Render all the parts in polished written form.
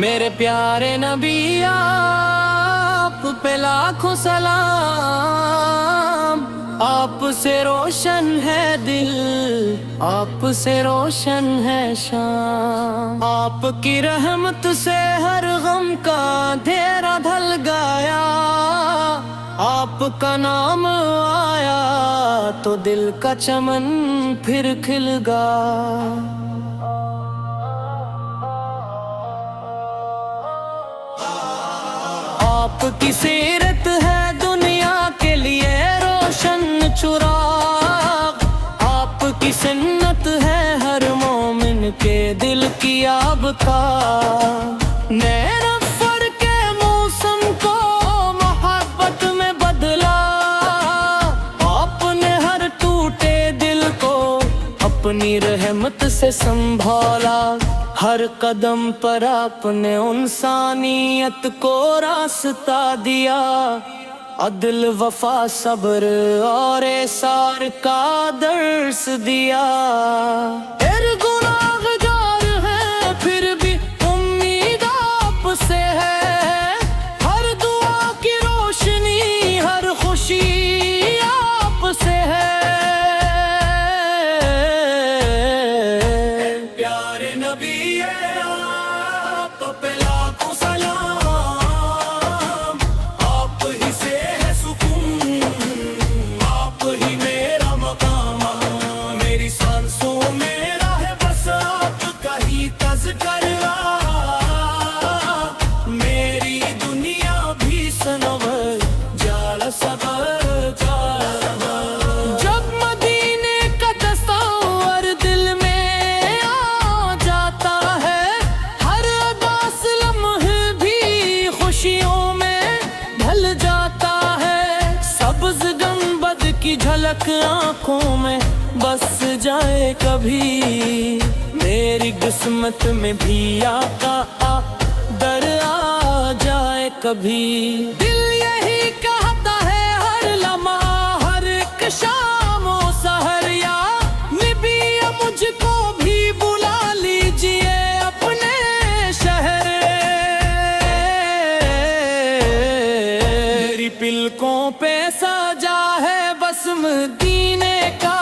میرے پیارے نبی آپ پہ لاکھوں سلام، آپ سے روشن ہے دل، آپ سے روشن ہے شام، آپ کی رحمت سے ہر غم کا اندھیرا ڈھل گیا، آپ کا نام آیا تو دل کا چمن پھر کھل گا۔ آپ کی سیرت ہے دنیا کے لیے روشن چراغ، آپ کی سنت ہے ہر مومن کے دل کی آب کا، نئے نفر کے موسم کو محبت میں بدلا، آپ نے ہر ٹوٹے دل کو اپنی رحمت سے سنبھالا، ہر قدم پر آپ نے انسانیت کو راستہ دیا، عدل وفا صبر اور احسان کا درس دیا۔ گناہگار ہیں پھر بھی امید آپ سے ہے، ہر دعا کی روشنی ہر خوشی آپ سے ہے۔ پیارے نبی آپ پہ لاکھوں سلام، آپ ہی سے ہے سکون، آپ ہی میرا مقام، میری سانسوں میں راہ بس آپ کا ہی تذکرہ، میری دنیا بھی سنور جالا صبر جالا، جب مدینے کا تصور دل میں آ جاتا ہے، ہر اداس لمحے بھی خوشیوں میں ڈھل جاتا ہے، سبز گنبد کی جھلک آنکھوں میں بس جائے کبھی، میری قسمت میں بھی آقا در آ جائے کبھی، دل یہی کہتا ہے ہر لمحہ ہر ایک شام و سحر، یا نبی مجھ کو بھی بلا لیجئے اپنے شہر، میری پلکوں پہ سجا ہے بس مدینے کا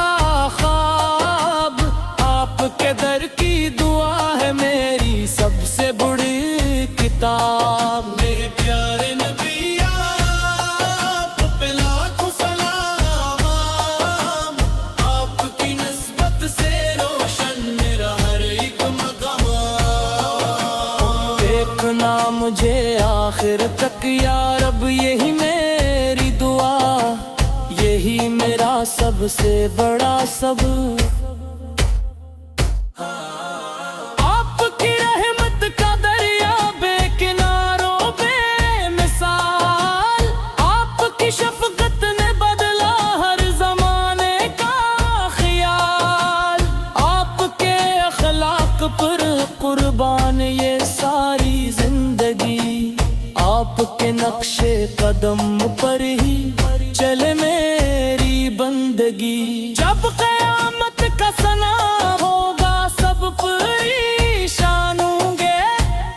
خواب، آپ کے در کی دعا ہے میری سب سے بڑی کتاب۔ میرے پیارے نبی آپ پہ لاکھوں سلام، آپ کی نسبت سے روشن میرا ہر ایک مقام، دیکھنا مجھے آخر تک یا رب یہی میری دعا، یہی میرا سب سے بڑا صبر۔ آپ کی رحمت کا دریا بے کناروں بے مثال، آپ کی شفقت نے بدلا ہر زمانے کا خیال، آپ کے اخلاق پر قربان یہ ساری زندگی، آپ کے نقش قدم پر ہی چلے میری بندگی، جب قیامت کا ثنا ہوگا سب پریشان ہوں گے،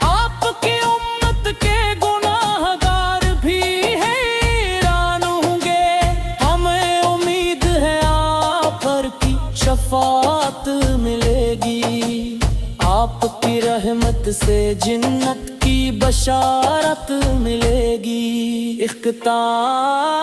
آپ کی امت کے گناہگار بھی حیران ہوں گے، ہمیں امید ہے آپ پر کی شفاعت ملے گی، آپ کی رحمت سے جنت کی بشارت ملے گی، اختتام